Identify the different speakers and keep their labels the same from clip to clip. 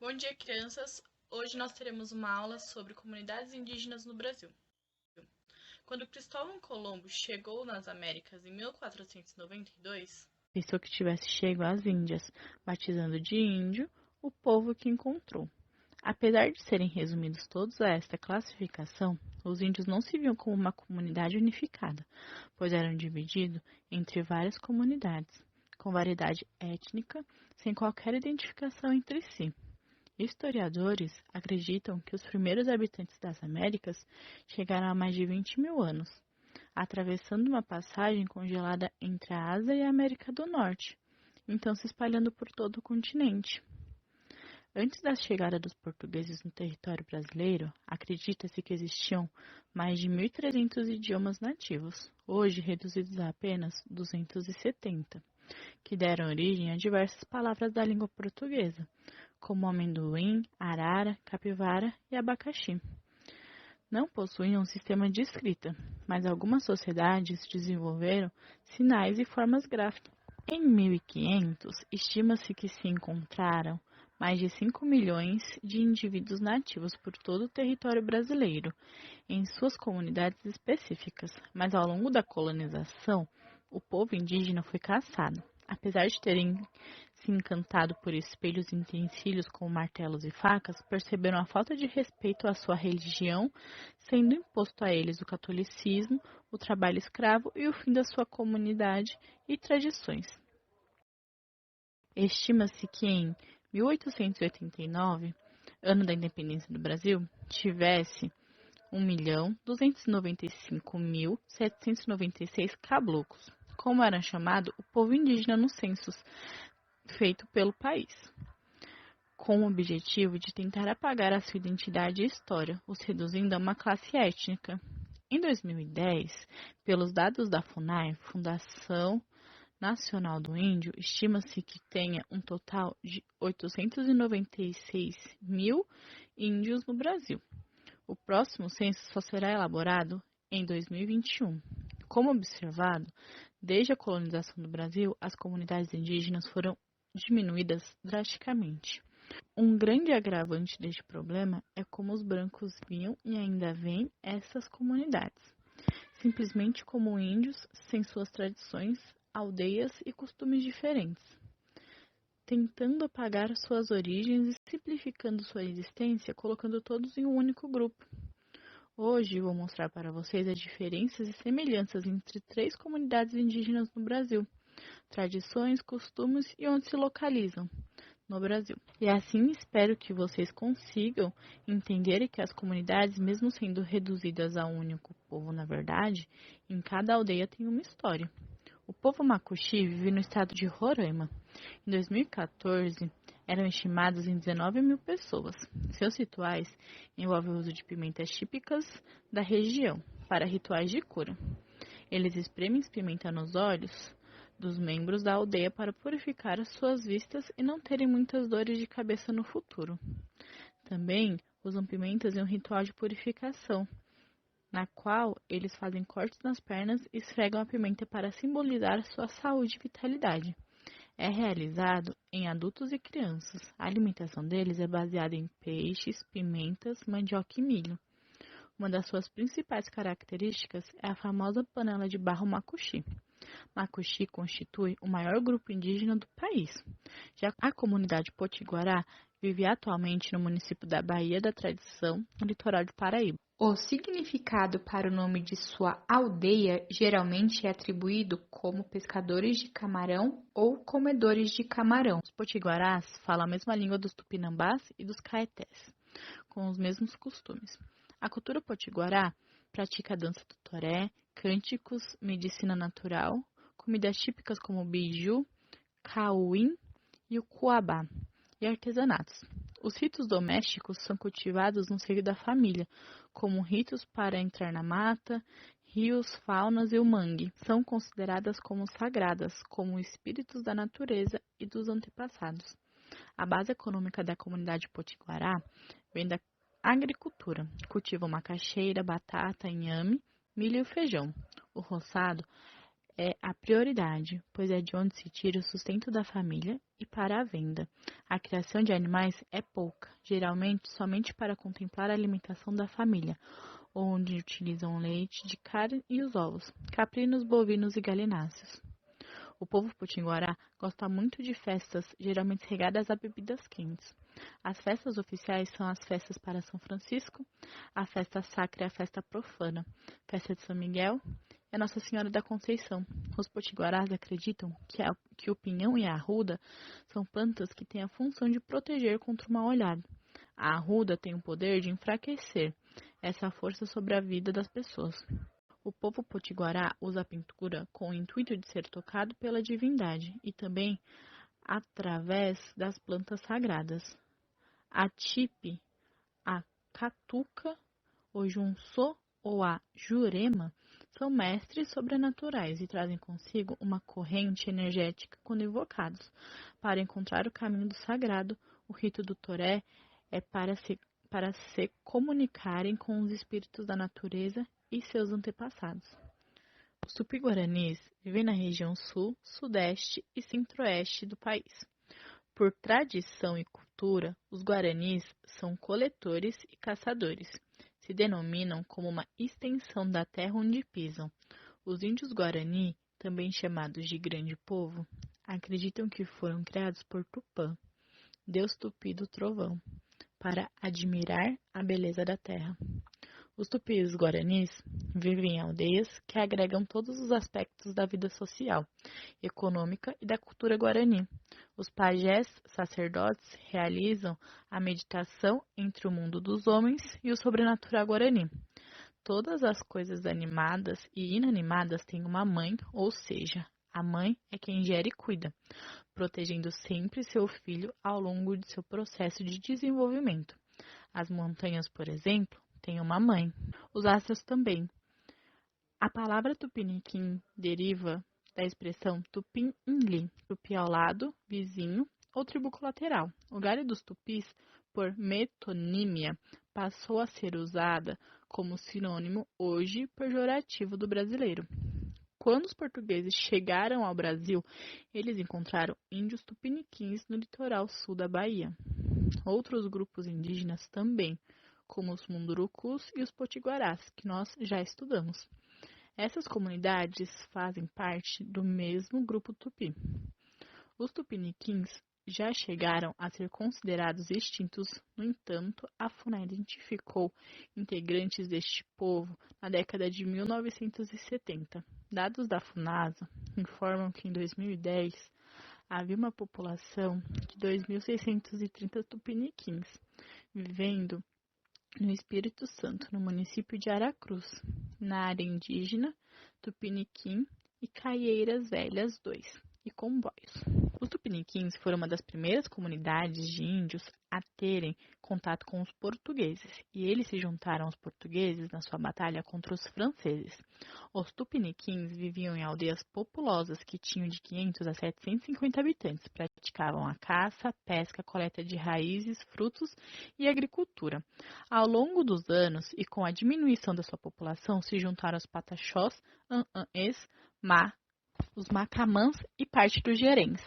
Speaker 1: Bom dia, crianças! Hoje nós teremos uma aula sobre comunidades indígenas no Brasil. Quando Cristóvão Colombo chegou nas Américas em 1492,
Speaker 2: pensou que tivesse chego às Índias, batizando de índio o povo que encontrou. Apesar de serem resumidos todos a esta classificação, os índios não se viam como uma comunidade unificada, pois eram divididos entre várias comunidades, com variedade étnica, sem qualquer identificação entre si. Historiadores acreditam que os primeiros habitantes das Américas chegaram há mais de 20 mil anos, atravessando uma passagem congelada entre a Ásia e a América do Norte, então se espalhando por todo o continente. Antes da chegada dos portugueses no território brasileiro, acredita-se que existiam mais de 1.300 idiomas nativos, hoje reduzidos a apenas 270, que deram origem a diversas palavras da língua portuguesa, como amendoim, arara, capivara e abacaxi. Não possuíam um sistema de escrita, mas algumas sociedades desenvolveram sinais e formas gráficas. Em 1500, estima-se que se encontraram mais de 5 milhões de indivíduos nativos por todo o território brasileiro, em suas comunidades específicas, mas ao longo da colonização, o povo indígena foi caçado. Apesar de terem se encantado por espelhos e utensílios como martelos e facas, perceberam a falta de respeito à sua religião, sendo imposto a eles o catolicismo, o trabalho escravo e o fim da sua comunidade e tradições. Estima-se que em 1889, ano da independência do Brasil, tivesse 1.295.796 caboclos, como era chamado o povo indígena nos censos feito pelo país, com o objetivo de tentar apagar a sua identidade e história, os reduzindo a uma classe étnica. Em 2010, pelos dados da FUNAI, Fundação Nacional do Índio, estima-se que tenha um total de 896 mil índios no Brasil. O próximo censo só será elaborado em 2021. Como observado, desde a colonização do Brasil, as comunidades indígenas foram diminuídas drasticamente. Um grande agravante deste problema é como os brancos viam e ainda veem essas comunidades, simplesmente como índios sem suas tradições, aldeias e costumes diferentes, tentando apagar suas origens e simplificando sua existência, colocando todos em um único grupo. Hoje vou mostrar para vocês as diferenças e semelhanças entre 3 comunidades indígenas no Brasil, tradições, costumes e onde se localizam no Brasil. E assim espero que vocês consigam entender que as comunidades, mesmo sendo reduzidas a um único povo, na verdade, em cada aldeia tem uma história. O povo Macuxi vive no estado de Roraima. Em 2014, eram estimados em 19 mil pessoas. Seus rituais envolvem o uso de pimentas típicas da região para rituais de cura. Eles espremem pimenta nos olhos dos membros da aldeia para purificar as suas vistas e não terem muitas dores de cabeça no futuro. Também usam pimentas em um ritual de purificação, na qual eles fazem cortes nas pernas e esfregam a pimenta para simbolizar sua saúde e vitalidade. É realizado em adultos e crianças. A alimentação deles é baseada em peixes, pimentas, mandioca e milho. Uma das suas principais características é a famosa panela de barro Macuxi. Macuxi constitui o maior grupo indígena do país. Já a comunidade Potiguará vive atualmente no município da Baía da Tradição, no litoral de Paraíba.
Speaker 3: O significado para o nome de sua aldeia geralmente é atribuído como pescadores de camarão ou comedores de camarão.
Speaker 2: Os potiguarás falam a mesma língua dos tupinambás e dos caetés, com os mesmos costumes. A cultura potiguará pratica a dança do toré, cânticos, medicina natural, comidas típicas como o beiju, cauim e o cuabá, e artesanatos. Os ritos domésticos são cultivados no seio da família, como ritos para entrar na mata, rios, faunas e o mangue. São consideradas como sagradas, como espíritos da natureza e dos antepassados. A base econômica da comunidade potiguará vem da agricultura. Cultivam macaxeira, batata, inhame, milho e feijão. O roçado é a prioridade, pois é de onde se tira o sustento da família e para a venda. A criação de animais é pouca, geralmente somente para contemplar a alimentação da família, onde utilizam o leite de carne e os ovos, caprinos, bovinos e galináceos. O povo potiguará gosta muito de festas, geralmente regadas a bebidas quentes. As festas oficiais são as festas para São Francisco, a festa sacra e a festa profana, festa de São Miguel e a Nossa Senhora da Conceição. Os potiguarás acreditam que o pinhão e a arruda são plantas que têm a função de proteger contra o mal-olhado. A arruda tem o poder de enfraquecer essa força sobre a vida das pessoas. O povo potiguará usa a pintura com o intuito de ser tocado pela divindade e também através das plantas sagradas. A tipe, a catuca, o junçô ou a jurema são mestres sobrenaturais e trazem consigo uma corrente energética quando invocados. Para encontrar o caminho do sagrado, o rito do toré é para se comunicarem com os espíritos da natureza e seus antepassados. Os tupi-guaranis vivem na região sul, sudeste e centro-oeste do país. Por tradição e cultura, os guaranis são coletores e caçadores. Se denominam como uma extensão da terra onde pisam. Os índios guarani, também chamados de grande povo, acreditam que foram criados por Tupã, deus tupi do trovão, para admirar a beleza da terra. Os tupis guaranis vivem em aldeias que agregam todos os aspectos da vida social, econômica e da cultura guarani. Os pajés sacerdotes realizam a meditação entre o mundo dos homens e o sobrenatural guarani. Todas as coisas animadas e inanimadas têm uma mãe, ou seja, a mãe é quem gera e cuida, protegendo sempre seu filho ao longo de seu processo de desenvolvimento. As montanhas, por exemplo, têm uma mãe. Os astros também. A palavra tupiniquim deriva da expressão tupim-inlim, tupi ao lado, vizinho ou tribo colateral. O galho dos tupis, por metonímia, passou a ser usada como sinônimo hoje pejorativo do brasileiro. Quando os portugueses chegaram ao Brasil, eles encontraram índios tupiniquins no litoral sul da Bahia. Outros grupos indígenas também, como os mundurucus e os potiguarás, que nós já estudamos. Essas comunidades fazem parte do mesmo grupo tupi. Os tupiniquins já chegaram a ser considerados extintos, no entanto, a FUNAI identificou integrantes deste povo na década de 1970. Dados da FUNASA informam que em 2010 havia uma população de 2.630 tupiniquins vivendo no Espírito Santo, no município de Aracruz, na área indígena Tupiniquim e Caieiras Velhas 2 e Comboios. Os tupiniquins foram uma das primeiras comunidades de índios a terem contato com os portugueses, e eles se juntaram aos portugueses na sua batalha contra os franceses. Os tupiniquins viviam em aldeias populosas que tinham de 500 a 750 habitantes, praticavam a caça, pesca, coleta de raízes, frutos e agricultura. Ao longo dos anos e com a diminuição da sua população, se juntaram os pataxós, os macamãs e parte dos gerens,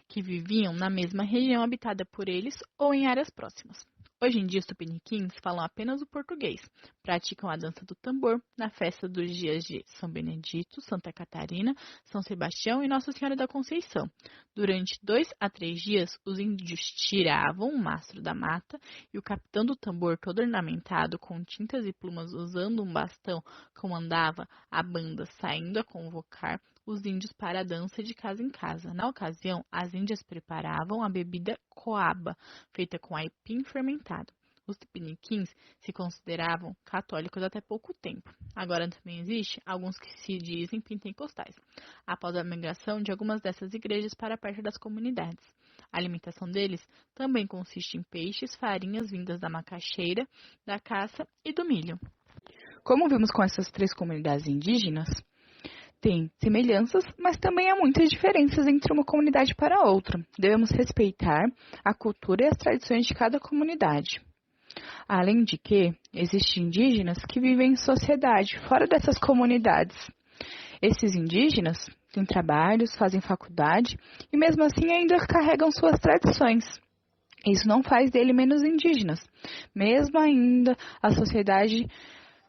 Speaker 2: que viviam na mesma região habitada por eles ou em áreas próximas. Hoje em dia, os tupiniquins falam apenas o português, praticam a dança do tambor na festa dos dias de São Benedito, Santa Catarina, São Sebastião e Nossa Senhora da Conceição. Durante 2 a 3 dias, os índios tiravam o mastro da mata e o capitão do tambor, todo ornamentado com tintas e plumas, usando um bastão, comandava a banda, saindo a convocar os índios para a dança de casa em casa. Na ocasião, as índias preparavam a bebida coaba, feita com aipim fermentado. Os tupiniquins se consideravam católicos até pouco tempo. Agora também existe alguns que se dizem pentecostais, após a migração de algumas dessas igrejas para perto das comunidades. A alimentação deles também consiste em peixes, farinhas vindas da macaxeira, da caça e do milho. Como vimos com essas 3 comunidades indígenas, tem semelhanças, mas também há muitas diferenças entre uma comunidade para outra. Devemos respeitar a cultura e as tradições de cada comunidade. Além de que, existem indígenas que vivem em sociedade fora dessas comunidades. Esses indígenas têm trabalhos, fazem faculdade e mesmo assim ainda carregam suas tradições. Isso não faz dele menos indígenas, mesmo ainda a sociedade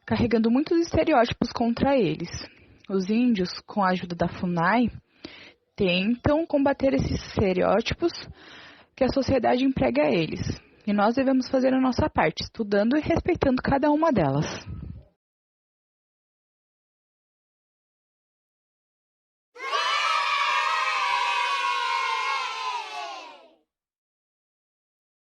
Speaker 2: carregando muitos estereótipos contra eles. Os índios, com a ajuda da FUNAI, tentam combater esses estereótipos que a sociedade emprega a eles. E nós devemos fazer a nossa parte, estudando e respeitando cada uma delas.